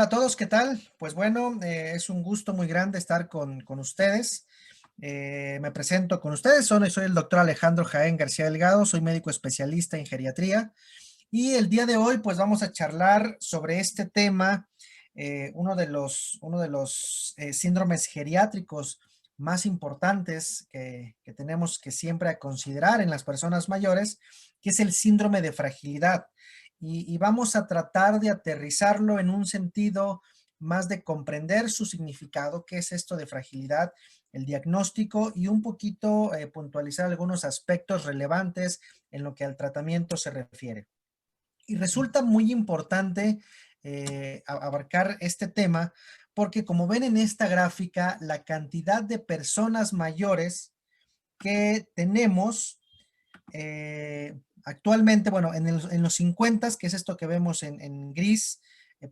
Hola a todos, ¿qué tal? Pues bueno, es un gusto muy grande estar con ustedes. Me presento con ustedes, soy el doctor Alejandro Jaén García Delgado, soy médico especialista en geriatría y el día de hoy pues vamos a charlar sobre este tema, uno de los síndromes geriátricos más importantes que tenemos que siempre considerar en las personas mayores, que es el síndrome de fragilidad. Y vamos a tratar de aterrizarlo en un sentido más de comprender su significado, qué es esto de fragilidad, el diagnóstico y un poquito puntualizar algunos aspectos relevantes en lo que al tratamiento se refiere. Y resulta muy importante abarcar este tema porque como ven en esta gráfica, la cantidad de personas mayores que tenemos actualmente, bueno, en los 50, que es esto que vemos en gris,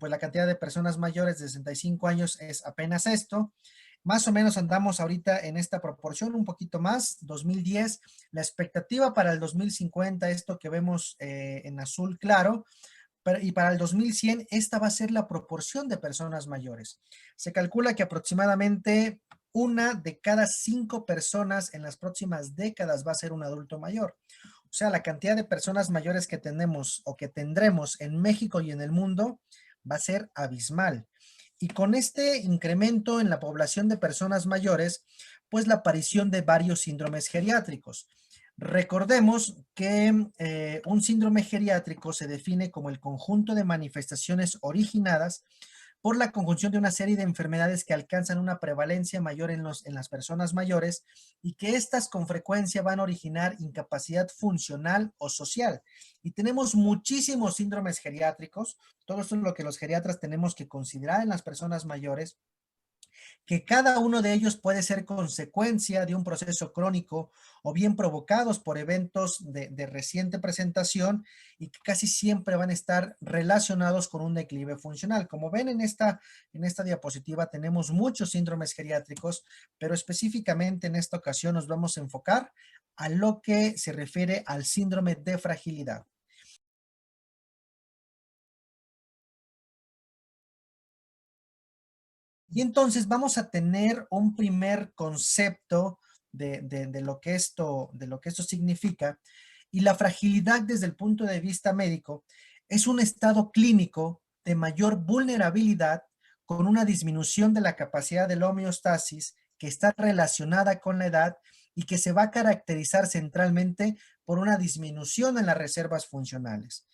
pues la cantidad de personas mayores de 65 años es apenas esto. Más o menos andamos ahorita en esta proporción, un poquito más, 2010. La expectativa para el 2050, esto que vemos en azul claro, y para el 2100 esta va a ser la proporción de personas mayores. Se calcula que aproximadamente una de cada 5 personas en las próximas décadas va a ser un adulto mayor. O sea, la cantidad de personas mayores que tenemos o que tendremos en México y en el mundo va a ser abismal. Y con este incremento en la población de personas mayores, pues la aparición de varios síndromes geriátricos. Recordemos que un síndrome geriátrico se define como el conjunto de manifestaciones originadas por la conjunción de una serie de enfermedades que alcanzan una prevalencia mayor en las personas mayores y que estas con frecuencia van a originar incapacidad funcional o social. Y tenemos muchísimos síndromes geriátricos, todo esto es lo que los geriatras tenemos que considerar en las personas mayores, que cada uno de ellos puede ser consecuencia de un proceso crónico o bien provocados por eventos de reciente presentación y que casi siempre van a estar relacionados con un declive funcional. Como ven en esta diapositiva tenemos muchos síndromes geriátricos, pero específicamente en esta ocasión nos vamos a enfocar a lo que se refiere al síndrome de fragilidad. Y entonces vamos a tener un primer concepto de de lo que esto significa. Y la fragilidad desde el punto de vista médico es un estado clínico de mayor vulnerabilidad con una disminución de la capacidad de la homeostasis que está relacionada con la edad y que se va a caracterizar centralmente por una disminución en las reservas funcionales.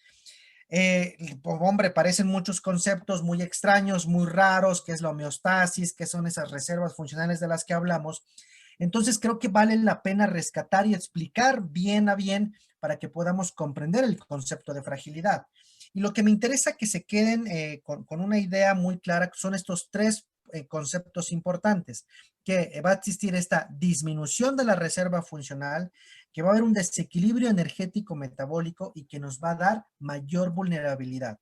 Hombre, parecen muchos conceptos muy extraños, muy raros, qué es la homeostasis, qué son esas reservas funcionales de las que hablamos. Entonces creo que vale la pena rescatar y explicar bien a bien para que podamos comprender el concepto de fragilidad. Y lo que me interesa que se queden con una idea muy clara son estos tres conceptos importantes, que va a existir esta disminución de la reserva funcional, que va a haber un desequilibrio energético metabólico y que nos va a dar mayor vulnerabilidad.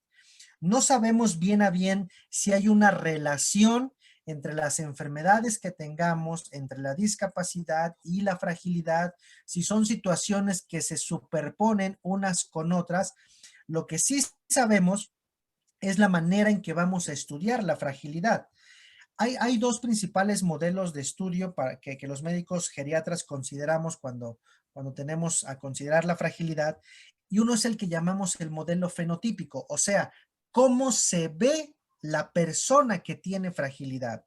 No sabemos bien a bien si hay una relación entre las enfermedades que tengamos, entre la discapacidad y la fragilidad, si son situaciones que se superponen unas con otras. Lo que sí sabemos es la manera en que vamos a estudiar la fragilidad. Hay dos principales modelos de estudio para que los médicos geriatras consideramos cuando tenemos a considerar la fragilidad, y uno es el que llamamos el modelo fenotípico, o sea, cómo se ve la persona que tiene fragilidad.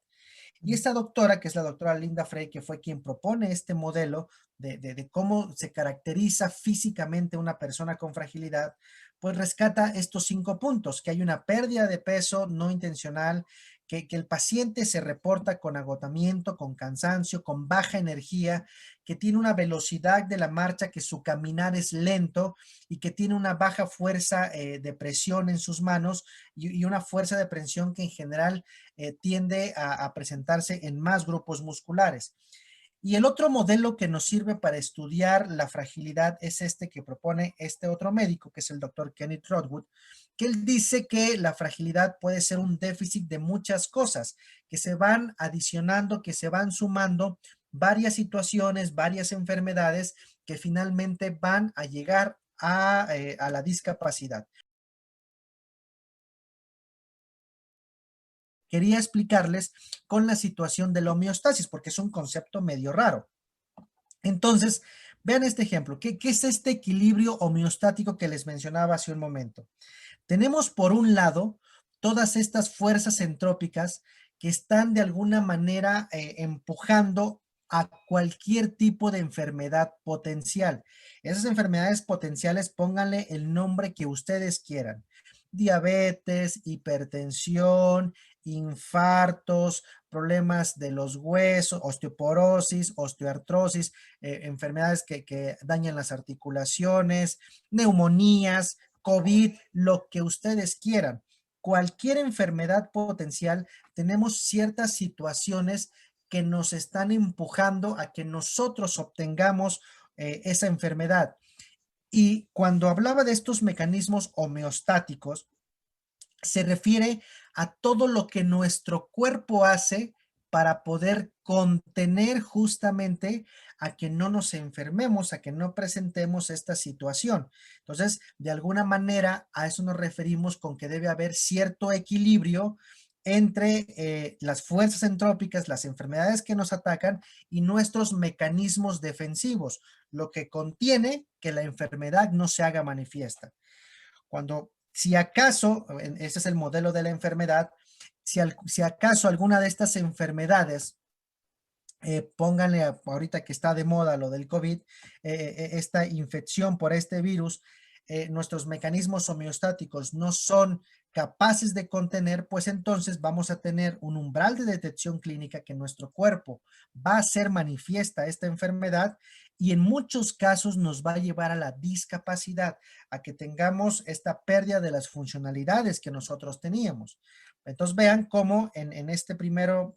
Y esta doctora, que es la doctora Linda Frey, que fue quien propone este modelo de cómo se caracteriza físicamente una persona con fragilidad, pues rescata estos 5 puntos: que hay una pérdida de peso no intencional, que el paciente se reporta con agotamiento, con cansancio, con baja energía, que tiene una velocidad de la marcha, que su caminar es lento y que tiene una baja fuerza de presión en sus manos y una fuerza de presión que en general tiende a presentarse en más grupos musculares. Y el otro modelo que nos sirve para estudiar la fragilidad es este que propone este otro médico, que es el doctor Kenneth Rodwood, que él dice que la fragilidad puede ser un déficit de muchas cosas, que se van adicionando, que se van sumando varias situaciones, varias enfermedades que finalmente van a llegar a la discapacidad. quería explicarles con la situación de la homeostasis, porque es un concepto medio raro. Entonces, vean este ejemplo. ¿Qué es este equilibrio homeostático que les mencionaba hace un momento? Tenemos por un lado todas estas fuerzas entrópicas que están de alguna manera empujando a cualquier tipo de enfermedad potencial. Esas enfermedades potenciales, pónganle el nombre que ustedes quieran. Diabetes, hipertensión, infartos, problemas de los huesos, osteoporosis, osteoartrosis, enfermedades que dañan las articulaciones, neumonías, COVID, lo que ustedes quieran. Cualquier enfermedad potencial, tenemos ciertas situaciones que nos están empujando a que nosotros obtengamos esa enfermedad. Y cuando hablaba de estos mecanismos homeostáticos, se refiere a todo lo que nuestro cuerpo hace para poder contener justamente a que no nos enfermemos, a que no presentemos esta situación. Entonces, de alguna manera, a eso nos referimos con que debe haber cierto equilibrio entre las fuerzas entrópicas, las enfermedades que nos atacan y nuestros mecanismos defensivos, lo que contiene que la enfermedad no se haga manifiesta. Cuando, si acaso, ese es el modelo de la enfermedad, si acaso alguna de estas enfermedades, pónganle ahorita que está de moda lo del COVID, esta infección por este virus, nuestros mecanismos homeostáticos no son capaces de contener, pues entonces vamos a tener un umbral de detección clínica que nuestro cuerpo va a hacer manifiesta esta enfermedad y en muchos casos nos va a llevar a la discapacidad, a que tengamos esta pérdida de las funcionalidades que nosotros teníamos. Entonces vean cómo en este primero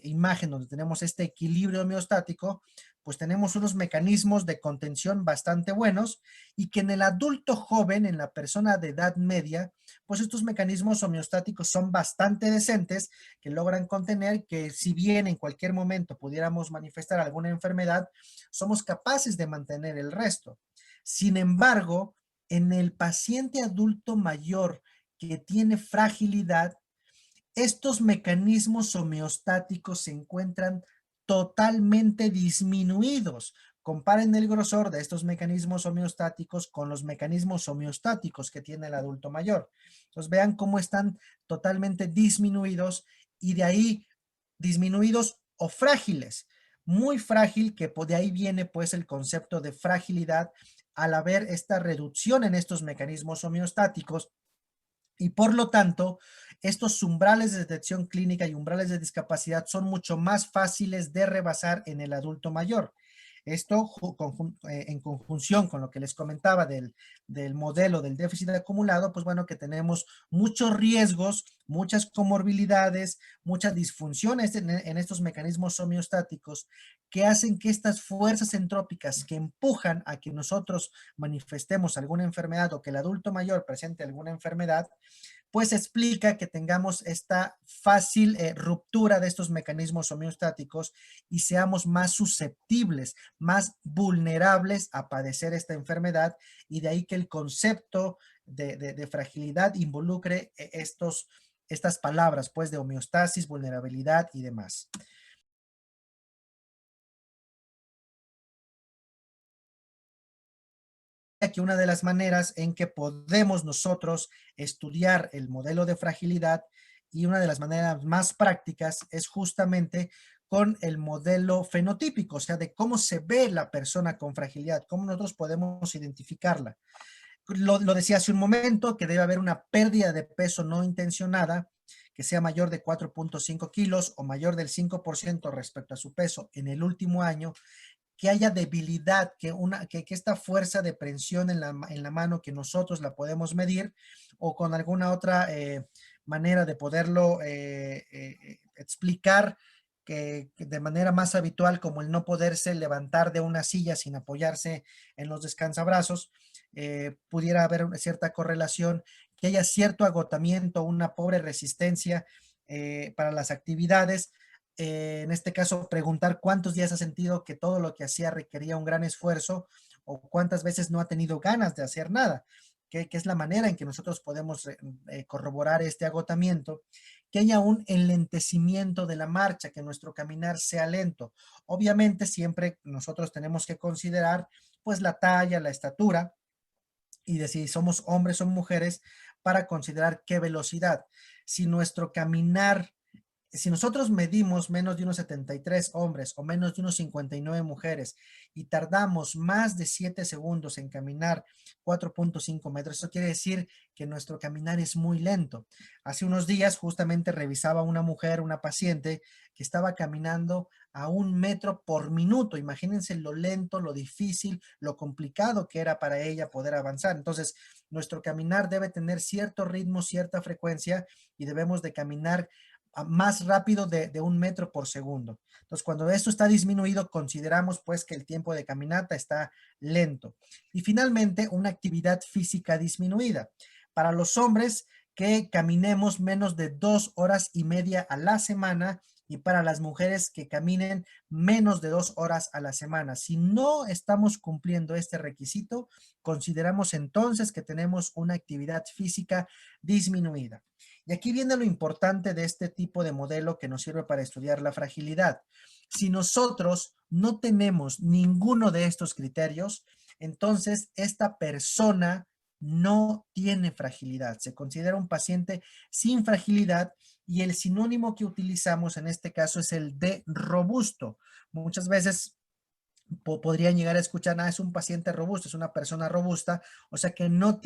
imagen donde tenemos este equilibrio homeostático, pues tenemos unos mecanismos de contención bastante buenos y que en el adulto joven, en la persona de edad media, pues estos mecanismos homeostáticos son bastante decentes, que logran contener que si bien en cualquier momento pudiéramos manifestar alguna enfermedad, somos capaces de mantener el resto. Sin embargo, en el paciente adulto mayor que tiene fragilidad, estos mecanismos homeostáticos se encuentran totalmente disminuidos. Comparen el grosor de estos mecanismos homeostáticos con los mecanismos homeostáticos que tiene el adulto mayor. Entonces vean cómo están totalmente disminuidos y de ahí disminuidos o frágiles. Muy frágil, que de ahí viene pues el concepto de fragilidad al haber esta reducción en estos mecanismos homeostáticos. Y por lo tanto, estos umbrales de detección clínica y umbrales de discapacidad son mucho más fáciles de rebasar en el adulto mayor. Esto en conjunción con lo que les comentaba del modelo del déficit acumulado, pues bueno, que tenemos muchos riesgos, muchas comorbilidades, muchas disfunciones en estos mecanismos homeostáticos que hacen que estas fuerzas entrópicas que empujan a que nosotros manifestemos alguna enfermedad o que el adulto mayor presente alguna enfermedad, pues explica que tengamos esta fácil ruptura de estos mecanismos homeostáticos y seamos más susceptibles, más vulnerables a padecer esta enfermedad, y de ahí que el concepto de fragilidad involucre estas palabras, pues de homeostasis, vulnerabilidad y demás. Que una de las maneras en que podemos nosotros estudiar el modelo de fragilidad y una de las maneras más prácticas es justamente con el modelo fenotípico, o sea, de cómo se ve la persona con fragilidad, cómo nosotros podemos identificarla. Lo decía hace un momento, que debe haber una pérdida de peso no intencionada, que sea mayor de 4.5 kilos o mayor del 5% respecto a su peso en el último año, que haya debilidad, que esta fuerza de presión en la mano que nosotros la podemos medir o con alguna otra manera de poderlo explicar que de manera más habitual, como el no poderse levantar de una silla sin apoyarse en los descansabrazos, pudiera haber una cierta correlación, que haya cierto agotamiento, una pobre resistencia para las actividades. En este caso, preguntar cuántos días ha sentido que todo lo que hacía requería un gran esfuerzo o cuántas veces no ha tenido ganas de hacer nada, que es la manera en que nosotros podemos corroborar este agotamiento, que haya un enlentecimiento de la marcha, que nuestro caminar sea lento. Obviamente siempre nosotros tenemos que considerar pues la talla, la estatura y de si somos hombres o mujeres para considerar qué velocidad. Si nuestro caminar si nosotros medimos menos de unos 73 hombres o menos de unos 59 mujeres y tardamos más de 7 segundos en caminar 4.5 metros, eso quiere decir que nuestro caminar es muy lento. Hace unos días justamente revisaba una mujer, una paciente, que estaba caminando a 1 metro por minuto. Imagínense lo lento, lo difícil, lo complicado que era para ella poder avanzar. Entonces, nuestro caminar debe tener cierto ritmo, cierta frecuencia y debemos de caminar más rápido de 1 metro por segundo. Entonces, cuando esto está disminuido, consideramos pues que el tiempo de caminata está lento. Y finalmente, una actividad física disminuida. Para los hombres, que caminemos menos de 2 horas y media a la semana y para las mujeres que caminen menos de 2 horas a la semana. Si no estamos cumpliendo este requisito, consideramos entonces que tenemos una actividad física disminuida. Y aquí viene lo importante de este tipo de modelo que nos sirve para estudiar la fragilidad. Si nosotros no tenemos ninguno de estos criterios, entonces esta persona no tiene fragilidad. Se considera un paciente sin fragilidad y el sinónimo que utilizamos en este caso es el de robusto. Muchas veces podrían llegar a escuchar, es un paciente robusto, es una persona robusta, o sea que no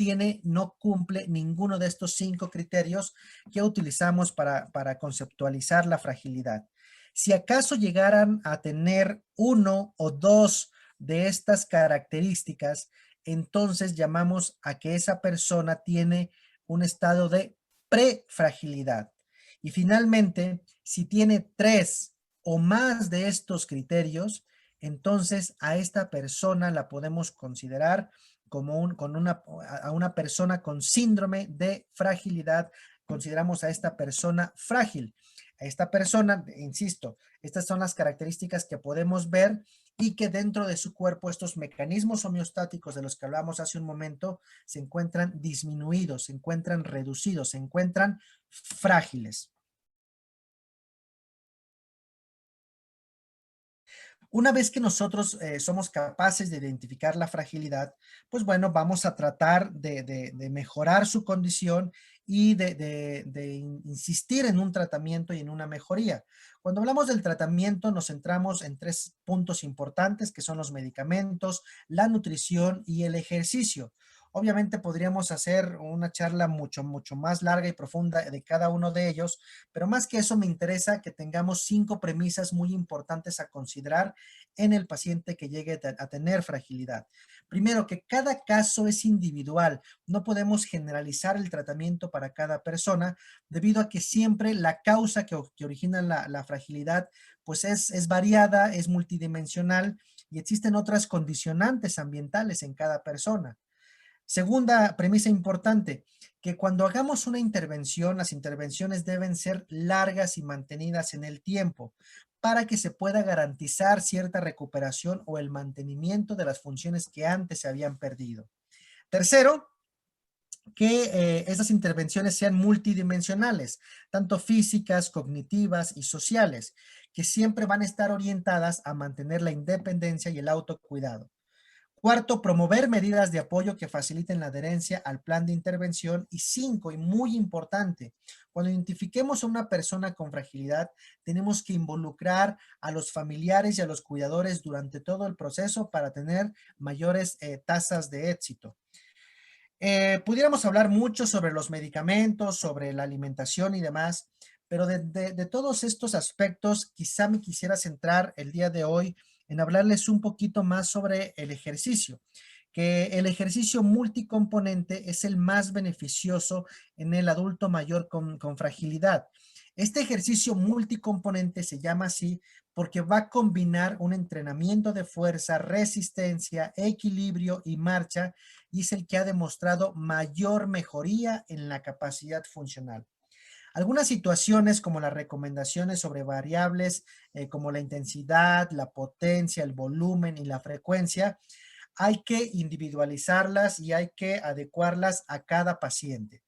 cumple ninguno de estos 5 criterios que utilizamos para conceptualizar la fragilidad. Si acaso llegaran a tener uno o dos de estas características, entonces llamamos a que esa persona tiene un estado de prefragilidad. Y finalmente, si tiene 3 o más de estos criterios, entonces a esta persona la podemos considerar como a una persona con síndrome de fragilidad. Consideramos a esta persona frágil. A esta persona, insisto, estas son las características que podemos ver y que dentro de su cuerpo estos mecanismos homeostáticos de los que hablamos hace un momento se encuentran disminuidos, se encuentran reducidos, se encuentran frágiles. Una vez que nosotros somos capaces de identificar la fragilidad, pues bueno, vamos a tratar de mejorar su condición y de insistir en un tratamiento y en una mejoría. Cuando hablamos del tratamiento, nos centramos en 3 puntos importantes, que son los medicamentos, la nutrición y el ejercicio. Obviamente podríamos hacer una charla mucho más larga y profunda de cada uno de ellos, pero más que eso me interesa que tengamos 5 premisas muy importantes a considerar en el paciente que llegue a tener fragilidad. Primero, que cada caso es individual. No podemos generalizar el tratamiento para cada persona debido a que siempre la causa que origina la fragilidad pues es variada, es multidimensional y existen otras condicionantes ambientales en cada persona. Segunda premisa importante, que cuando hagamos una intervención, las intervenciones deben ser largas y mantenidas en el tiempo para que se pueda garantizar cierta recuperación o el mantenimiento de las funciones que antes se habían perdido. Tercero, que esas intervenciones sean multidimensionales, tanto físicas, cognitivas y sociales, que siempre van a estar orientadas a mantener la independencia y el autocuidado. Cuarto, promover medidas de apoyo que faciliten la adherencia al plan de intervención. Y 5, y muy importante, cuando identifiquemos a una persona con fragilidad, tenemos que involucrar a los familiares y a los cuidadores durante todo el proceso para tener mayores tasas de éxito. Pudiéramos hablar mucho sobre los medicamentos, sobre la alimentación y demás, pero de todos estos aspectos, quizá me quisiera centrar el día de hoy en hablarles un poquito más sobre el ejercicio, que el ejercicio multicomponente es el más beneficioso en el adulto mayor con fragilidad. Este ejercicio multicomponente se llama así porque va a combinar un entrenamiento de fuerza, resistencia, equilibrio y marcha, y es el que ha demostrado mayor mejoría en la capacidad funcional. Algunas situaciones como las recomendaciones sobre variables como la intensidad, la potencia, el volumen y la frecuencia, hay que individualizarlas y hay que adecuarlas a cada paciente.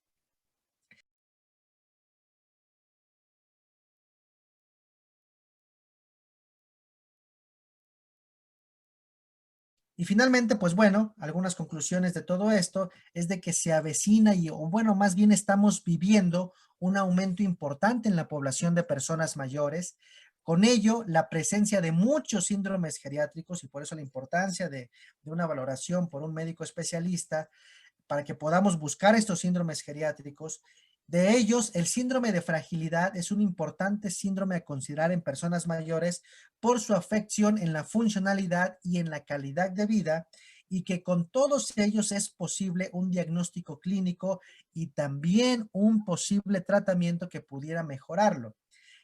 Y finalmente, pues bueno, algunas conclusiones de todo esto es de que se avecina o bueno, más bien estamos viviendo un aumento importante en la población de personas mayores. Con ello, la presencia de muchos síndromes geriátricos y por eso la importancia de una valoración por un médico especialista para que podamos buscar estos síndromes geriátricos. De ellos, el síndrome de fragilidad es un importante síndrome a considerar en personas mayores por su afección en la funcionalidad y en la calidad de vida, y que con todos ellos es posible un diagnóstico clínico y también un posible tratamiento que pudiera mejorarlo.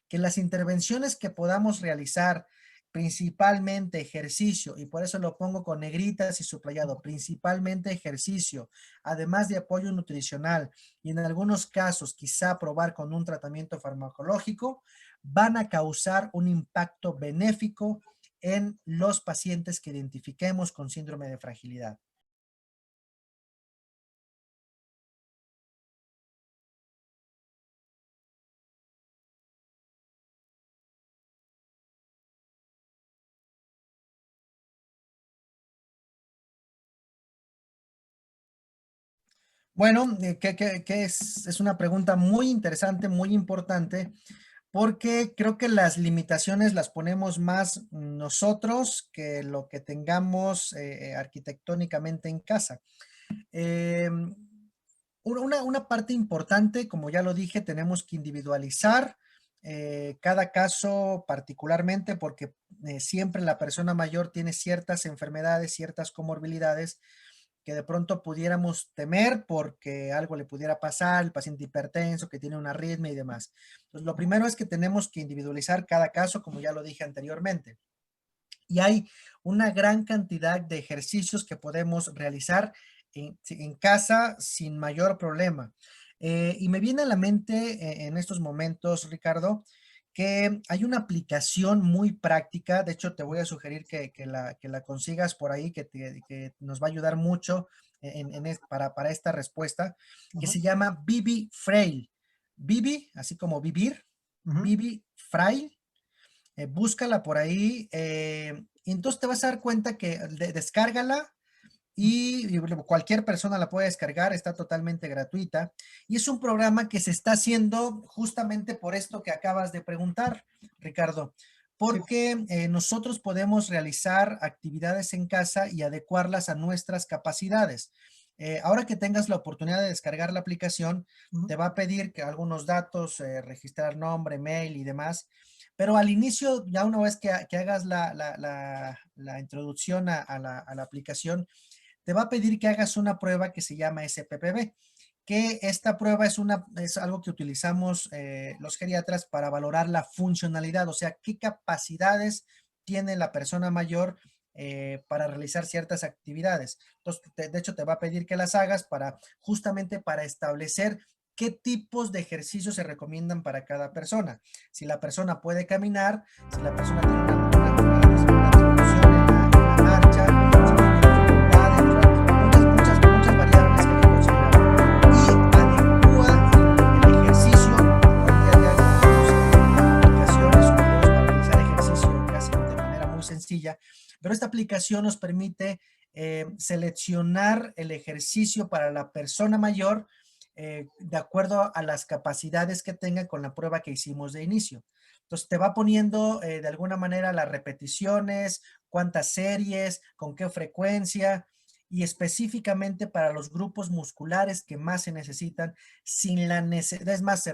Que las intervenciones que podamos realizar, principalmente ejercicio, y por eso lo pongo con negritas y subrayado, principalmente ejercicio, además de apoyo nutricional y en algunos casos quizá probar con un tratamiento farmacológico, van a causar un impacto benéfico en los pacientes que identifiquemos con síndrome de fragilidad. Bueno, que es una pregunta muy interesante, muy importante, porque creo que las limitaciones las ponemos más nosotros que lo que tengamos arquitectónicamente en casa. Eh, una parte importante, como ya lo dije, tenemos que individualizar cada caso particularmente porque siempre la persona mayor tiene ciertas enfermedades, ciertas comorbilidades que de pronto pudiéramos temer porque algo le pudiera pasar, el paciente hipertenso que tiene una arritmia y demás. Entonces, lo primero es que tenemos que individualizar cada caso, como ya lo dije anteriormente. Y hay una gran cantidad de ejercicios que podemos realizar en casa sin mayor problema. Y me viene a la mente en estos momentos, Ricardo, que hay una aplicación muy práctica. De hecho, te voy a sugerir que la consigas por ahí, que nos va a ayudar mucho para esta respuesta, que Ujú, se llama Bibi Frail. Bibi, así como vivir, ujú, Bibi Frail, búscala por ahí. Y entonces te vas a dar cuenta que descárgala y cualquier persona la puede descargar, está totalmente gratuita. Y es un programa que se está haciendo justamente por esto que acabas de preguntar, Ricardo, sí, porque nosotros podemos realizar actividades en casa y adecuarlas a nuestras capacidades. Ahora que tengas la oportunidad de descargar la aplicación, ujú, te va a pedir que algunos datos, registrar nombre, mail y demás, pero al inicio, ya una vez que hagas la introducción a la aplicación, te va a pedir que hagas una prueba que se llama SPPB, que esta prueba es algo que utilizamos los geriatras para valorar la funcionalidad, o sea, qué capacidades tiene la persona mayor para realizar ciertas actividades. Entonces, de hecho, te va a pedir que las hagas justamente para establecer qué tipos de ejercicios se recomiendan para cada persona. Si la persona puede caminar, si la persona tiene una disminución en la marcha, si tiene dificultades, muchas variables que hay que considerar. Y adecua el ejercicio. Ahorita ya tenemos aplicaciones o videos para realizar ejercicio casi de manera muy sencilla, pero esta aplicación nos permite seleccionar el ejercicio para la persona mayor de acuerdo a las capacidades que tenga con la prueba que hicimos de inicio. Entonces te va poniendo de alguna manera las repeticiones, cuántas series, con qué frecuencia y específicamente para los grupos musculares que más se necesitan sin la necesidad, es más,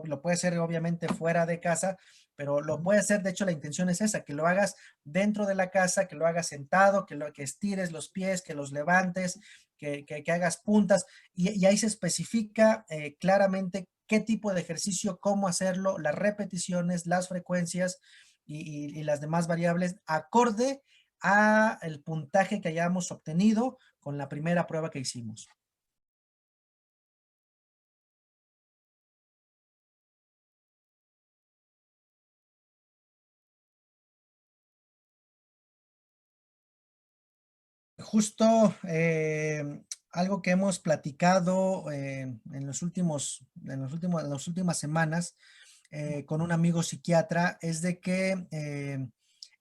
lo puede hacer obviamente fuera de casa, pero lo ujú. puede hacer, de hecho la intención es esa, que lo hagas dentro de la casa, que lo hagas sentado, que estires los pies, que los levantes, que hagas puntas y ahí se especifica claramente qué tipo de ejercicio, cómo hacerlo, las repeticiones, las frecuencias y las demás variables acorde a el puntaje que hayamos obtenido con la primera prueba que hicimos. Justo algo que hemos platicado en las últimas semanas con un amigo psiquiatra es de que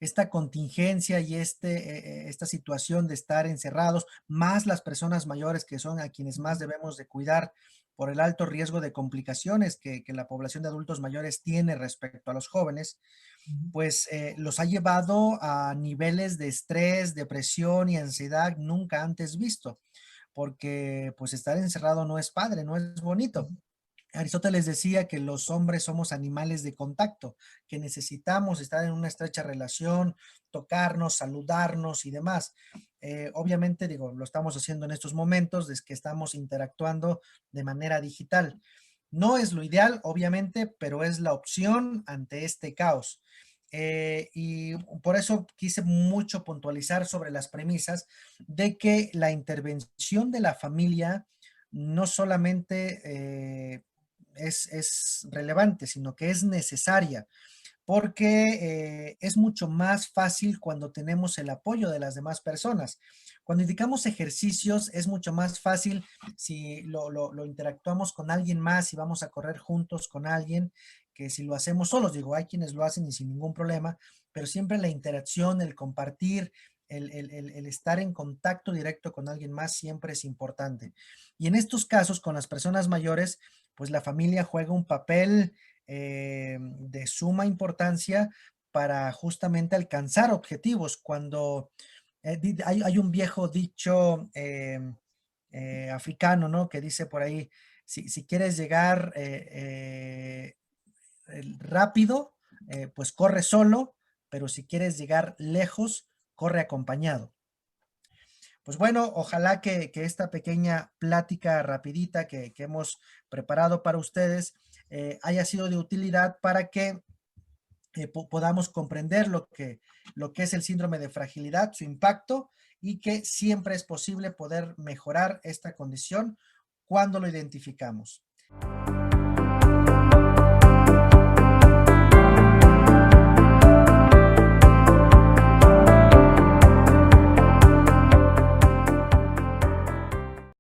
esta contingencia y esta situación de estar encerrados, más las personas mayores que son a quienes más Ujú, debemos de cuidar por el alto riesgo de complicaciones que la población de adultos mayores tiene respecto a los jóvenes, ujú, pues los ha llevado a niveles de estrés, depresión y ansiedad nunca antes visto, porque pues estar encerrado no es padre, no es bonito. ujú, Aristóteles decía que los hombres somos animales de contacto, que necesitamos estar en una estrecha relación, tocarnos, saludarnos y demás. Obviamente, digo, lo estamos haciendo en estos momentos, es que estamos interactuando de manera digital. No es lo ideal, obviamente, pero es la opción ante este caos. Y por eso quise mucho puntualizar sobre las premisas de que la intervención de la familia no solamente es relevante, sino que es necesaria, porque es mucho más fácil cuando tenemos el apoyo de las demás personas. Cuando indicamos ejercicios, es mucho más fácil si lo interactuamos con alguien más y vamos a correr juntos con alguien, que si lo hacemos solos. Digo, hay quienes lo hacen y sin ningún problema, pero siempre la interacción, el compartir, el estar en contacto directo con alguien más siempre es importante. Y en estos casos, con las personas mayores, pues la familia juega un papel de suma importancia para justamente alcanzar objetivos. Cuando hay un viejo dicho africano, ¿no? Que dice por ahí, si quieres llegar rápido, pues corre solo, pero si quieres llegar lejos, corre acompañado. Pues bueno, ojalá que esta pequeña plática rapidita que hemos preparado para ustedes haya sido de utilidad para que podamos comprender lo que es el síndrome de fragilidad, su impacto y que siempre es posible poder mejorar esta condición cuando lo identificamos.